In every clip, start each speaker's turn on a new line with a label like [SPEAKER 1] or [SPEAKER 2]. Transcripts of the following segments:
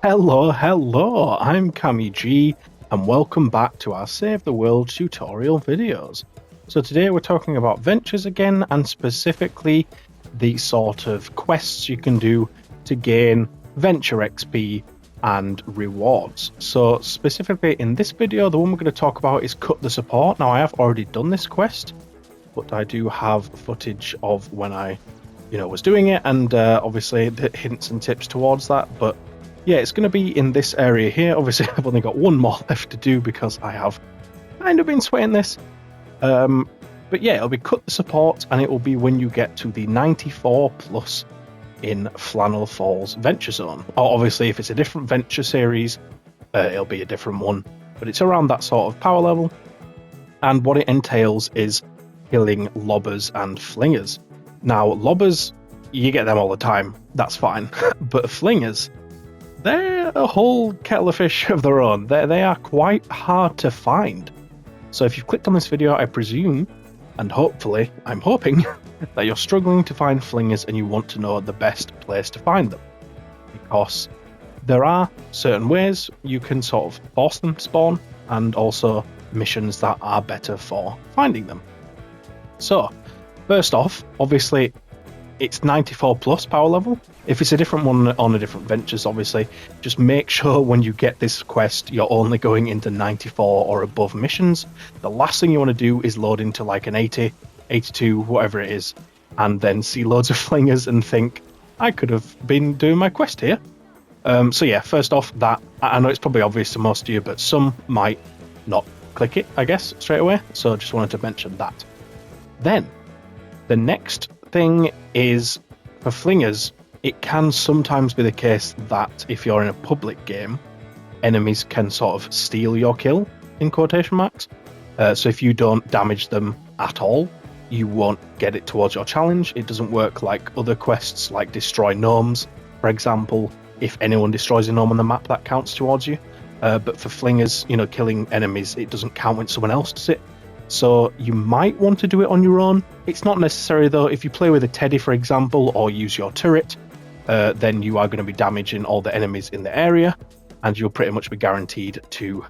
[SPEAKER 1] Hello, I'm Kami G, and welcome back to our Save the World tutorial videos. So today we're talking about ventures again, and specifically the sort of quests you can do to gain venture XP and rewards. So specifically in this video, the one we're going to talk about is Cut the Support. Now I have already done this quest, but I do have footage of when I was doing it, and obviously the hints and tips towards that. But yeah, it's going to be in this area here. Obviously, I've only got one more left to do because I have kind of been sweating this. But yeah, it'll be Cut the Support, and it will be when you get to the 94 plus in Flannel Falls Venture Zone. Or obviously, if it's a different venture series, it'll be a different one. But it's around that sort of power level. And what it entails is killing lobbers and flingers. Now, lobbers, you get them all the time. That's fine. But flingers, they're a whole kettle of fish of their own. They are quite hard to find. So if you've clicked on this video, I presume, and hopefully, I'm hoping, that you're struggling to find flingers and you want to know the best place to find them. Because there are certain ways you can sort of force them to spawn, and also missions that are better for finding them. So, first off, obviously, it's 94 plus power level. If it's a different one on a different ventures, obviously, just make sure when you get this quest, you're only going into 94 or above missions. The last thing you want to do is load into like an 80, 82, whatever it is, and then see loads of flingers and think, I could have been doing my quest here. So yeah, first off, that, I know it's probably obvious to most of you, but some might not click it, I guess, straight away. So just wanted to mention that. Then, the next thing is, for flingers, it can sometimes be the case that if you're in a public game, enemies can sort of steal your kill, in quotation marks. So if you don't damage them at all, you won't get it towards your challenge. It doesn't work like other quests, like destroy gnomes, for example. If anyone destroys a gnome on the map, that counts towards you. But for flingers, killing enemies, it doesn't count when someone else does it. So you might want to do it on your own. It's not necessary though. If you play with a teddy, for example, or use your turret, then you are going to be damaging all the enemies in the area, and you'll pretty much be guaranteed to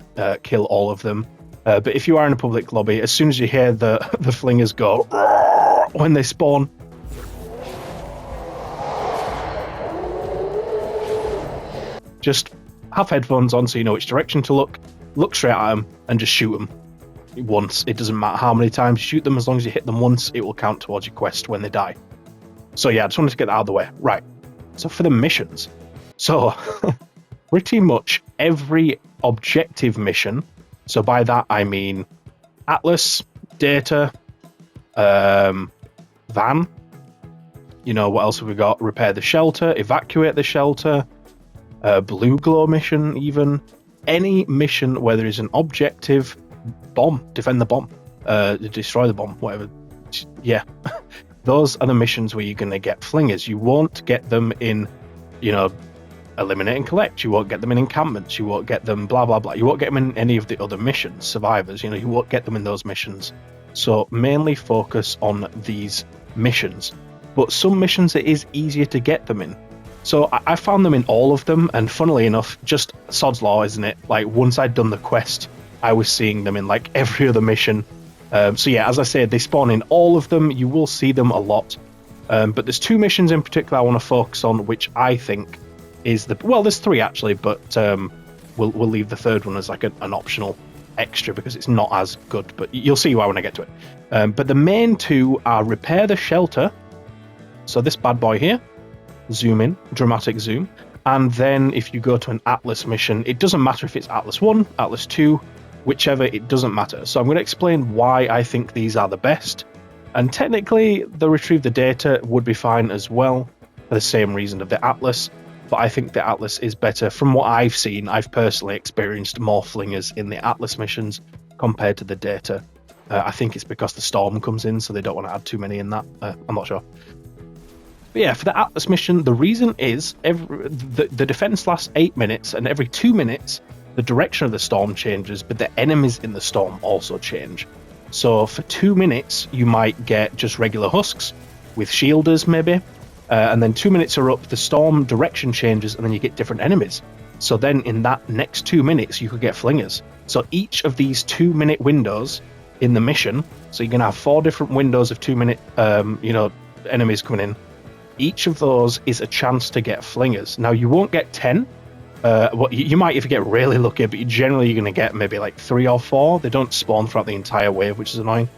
[SPEAKER 1] kill all of them. But if you are in a public lobby, as soon as you hear the flingers go when they spawn, just have headphones on so you know which direction to look straight at them, and just shoot them. Once. It doesn't matter how many times you shoot them, as long as you hit them once, it will count towards your quest when they die. So yeah, I just wanted to get that out of the way. Right, so for the missions. So, pretty much every objective mission, so by that I mean Atlas, Data, Van, what else have we got? Repair the shelter, evacuate the shelter, Blue Glow mission even. Any mission where there is an objective, bomb, defend the bomb, destroy the bomb, whatever. Yeah, those are the missions where you're going to get flingers. You won't get them in, eliminate and collect. You won't get them in encampments. You won't get them blah, blah, blah. You won't get them in any of the other missions, survivors. You won't get them in those missions. So mainly focus on these missions. But some missions it is easier to get them in. So I found them in all of them, and funnily enough, just sod's law, isn't it? Like, once I'd done the quest, I was seeing them in like every other mission. So yeah, as I said, they spawn in all of them. You will see them a lot. But there's two missions in particular I want to focus on, which I think is there's three actually, but we'll leave the third one as like an optional extra because it's not as good. But you'll see why when I get to it. But the main two are repair the shelter. So this bad boy here, zoom in, dramatic zoom. And then if you go to an Atlas mission, it doesn't matter if it's Atlas 1, Atlas 2, whichever, it doesn't matter. So I'm going to explain why I think these are the best. And technically, the retrieve the data would be fine as well, for the same reason of the Atlas. But I think the Atlas is better. From what I've seen, I've personally experienced more flingers in the Atlas missions compared to the data. I think it's because the storm comes in, so they don't want to add too many in that. I'm not sure. But yeah, for the Atlas mission, the reason is the defense lasts 8 minutes, and every 2 minutes, the direction of the storm changes, but the enemies in the storm also change. So for 2 minutes, you might get just regular husks with shielders maybe, and then 2 minutes are up, the storm direction changes, and then you get different enemies. So then in that next 2 minutes, you could get Flingers. So each of these 2-minute windows in the mission, so you're going to have 4 different windows of 2-minute, enemies coming in. Each of those is a chance to get Flingers. Now, you won't get 10. You might if you get really lucky, but generally you're going to get maybe like 3 or 4. They don't spawn throughout the entire wave, which is annoying.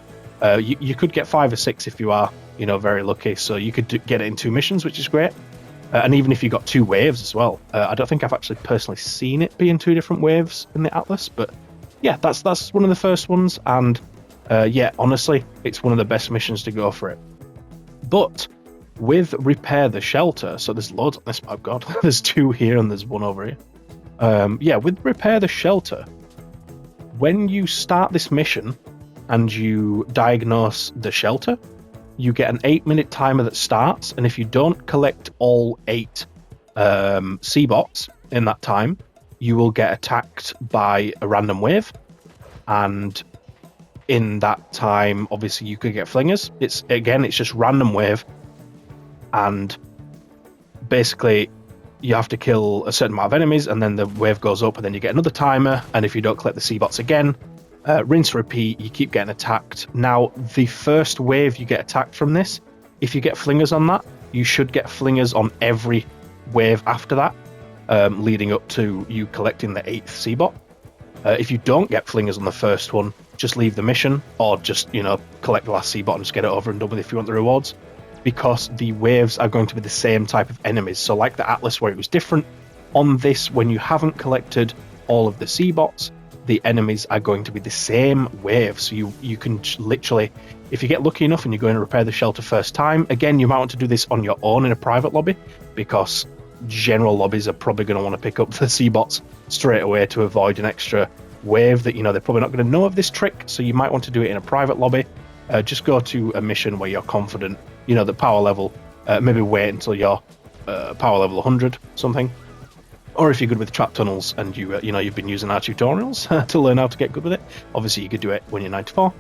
[SPEAKER 1] You could get 5 or 6 if you are, very lucky. So you could get it in 2 missions, which is great. And even if you got 2 waves as well. I don't think I've actually personally seen it be in 2 different waves in the Atlas, but yeah, that's one of the first ones. And honestly, it's one of the best missions to go for it. But with Repair the Shelter, so there's loads on this map, God, there's 2 here and there's 1 over here. With Repair the Shelter, when you start this mission and you diagnose the shelter, you get an 8-minute timer that starts, and if you don't collect all 8 C-bots in that time, you will get attacked by a random wave, and in that time, obviously, you could get Flingers. It's just random wave, and basically, you have to kill a certain amount of enemies, and then the wave goes up, and then you get another timer, and if you don't collect the C-bots again, rinse, repeat, you keep getting attacked. Now, the first wave you get attacked from this, if you get Flingers on that, you should get Flingers on every wave after that, leading up to you collecting the 8th C-bot. If you don't get Flingers on the first one, just leave the mission, or just, collect the last C-bot and just get it over and done with if you want the rewards, because the waves are going to be the same type of enemies. So like the Atlas where it was different, on this, when you haven't collected all of the C-bots, the enemies are going to be the same wave. So you can literally, if you get lucky enough and you're going to repair the shelter first time, again, you might want to do this on your own in a private lobby, because general lobbies are probably going to want to pick up the C-bots straight away to avoid an extra wave that, they're probably not going to know of this trick. So you might want to do it in a private lobby. Just go to a mission where you're confident, the power level, maybe wait until you're power level 100 something. Or if you're good with trap tunnels and you've been using our tutorials to learn how to get good with it, obviously you could do it when you're 94.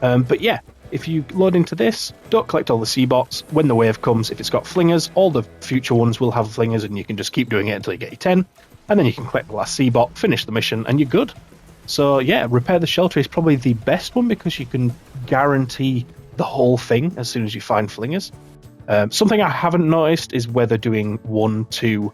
[SPEAKER 1] But yeah, if you load into this, don't collect all the C-bots. When the wave comes, if it's got Flingers, all the future ones will have Flingers, and you can just keep doing it until you get your 10. And then you can collect the last C-bot, finish the mission, and you're good. So yeah, Repair the Shelter is probably the best one, because you can guarantee the whole thing as soon as you find Flingers. Something I haven't noticed is whether doing 1, 2,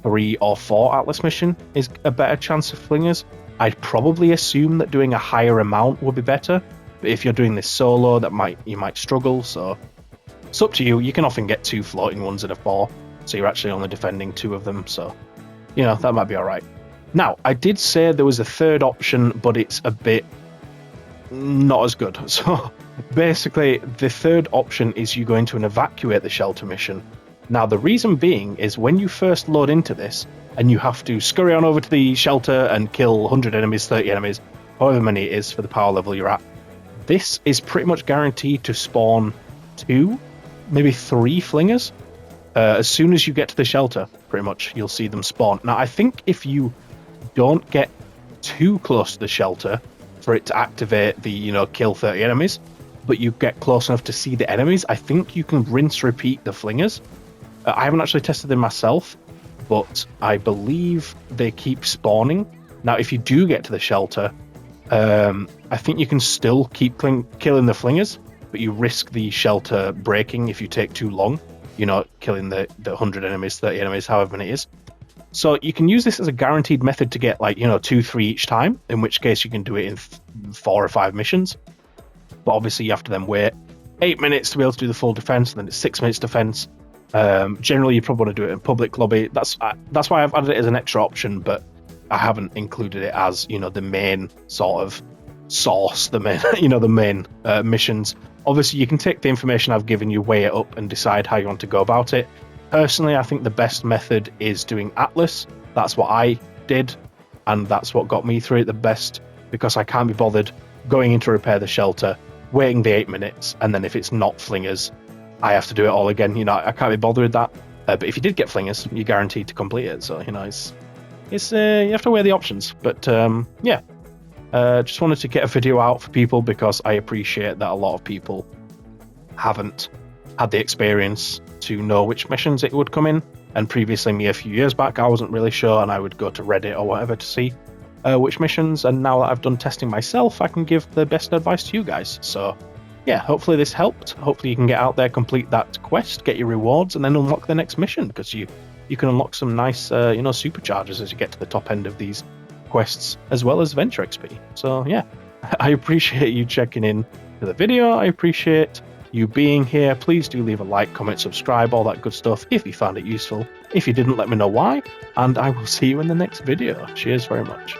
[SPEAKER 1] 3 or 4 Atlas mission is a better chance of Flingers. I'd probably assume that doing a higher amount would be better, but if you're doing this solo, you might struggle. So it's up to you. You can often get 2 floating ones in a 4, so you're actually only defending 2 of them. So that might be all right. Now, I did say there was a third option, but it's a bit not as good. So basically, the third option is you go into an evacuate the shelter mission. Now, the reason being is when you first load into this and you have to scurry on over to the shelter and kill 100 enemies, 30 enemies, however many it is for the power level you're at, this is pretty much guaranteed to spawn 2, maybe 3 Flingers. As soon as you get to the shelter, pretty much, you'll see them spawn. Now, I think if you don't get too close to the shelter for it to activate the, kill 30 enemies, but you get close enough to see the enemies, I think you can rinse repeat the Flingers. I haven't actually tested them myself, but I believe they keep spawning. Now, if you do get to the shelter, I think you can still keep killing the Flingers, but you risk the shelter breaking if you take too long, killing the 100 enemies, 30 enemies, however many it is. So you can use this as a guaranteed method to get 2, 3 each time, in which case you can do it in 4 or 5 missions. But obviously you have to then wait 8 minutes to be able to do the full defense, and then it's 6 minutes defense. Generally, you probably want to do it in public lobby. That's why I've added it as an extra option, but I haven't included it as the main sort of source, the main the main missions. Obviously, you can take the information I've given you, weigh it up, and decide how you want to go about it. Personally, I think the best method is doing Atlas. That's what I did, and that's what got me through it the best, because I can't be bothered going in to repair the shelter, waiting the 8 minutes, and then if it's not Flingers, I have to do it all again. I can't be bothered with that. But if you did get Flingers, you're guaranteed to complete it. So, it's you have to weigh the options. But, just wanted to get a video out for people, because I appreciate that a lot of people haven't had the experience to know which missions it would come in. And previously, me a few years back, I wasn't really sure, and I would go to Reddit or whatever to see which missions. And now that I've done testing myself, I can give the best advice to you guys. So yeah, hopefully this helped. Hopefully you can get out there, complete that quest, get your rewards, and then unlock the next mission, because you can unlock some nice superchargers as you get to the top end of these quests, as well as Venture XP. So yeah, I appreciate you checking in to the video. I appreciate you being here. Please do leave a like, comment, subscribe, all that good stuff if you found it useful. If you didn't, let me know why, and I will see you in the next video. Cheers very much.